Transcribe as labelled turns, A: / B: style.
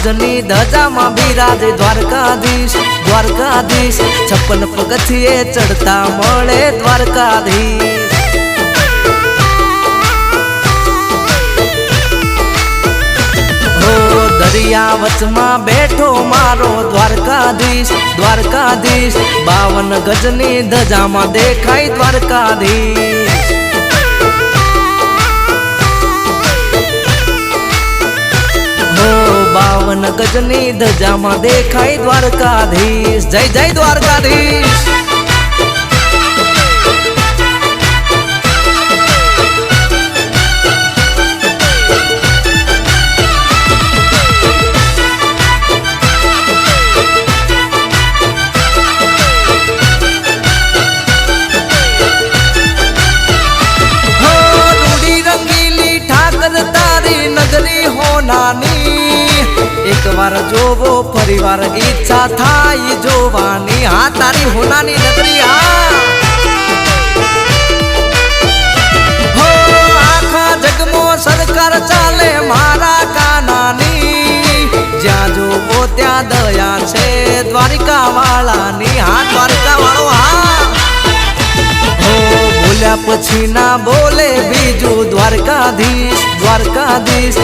A: ગજની ધજામાં બિરાજે દ્વારકાધીશ દ્વારકાધીશ 56 પગથિયે ચડતા મળે દ્વારકાધીશ હો દરિયા વચમાં બેઠો મારો દ્વારકાધીશ દ્વારકાધીશ 52 ગજની ધજામાં દેખાય દ્વારકાધીશ હો 52 ગજની ધજામાં દેખાય દ્વારકાધીશ જય જય દ્વારકાધીશ एक बार जोवो परिवार इच्छा थाई जोवानी हाँ तारी होनानी नगरी हाँ हो आखा जगमो सरकार चाले मारा कानानी ज्या जोवो त्या दया छे द्वारिका वालानी हाँ द्वारिका वालो हाँ हो बोल्या पछी ना बोले बीजू द्वारकाधीश द्वारकाधीश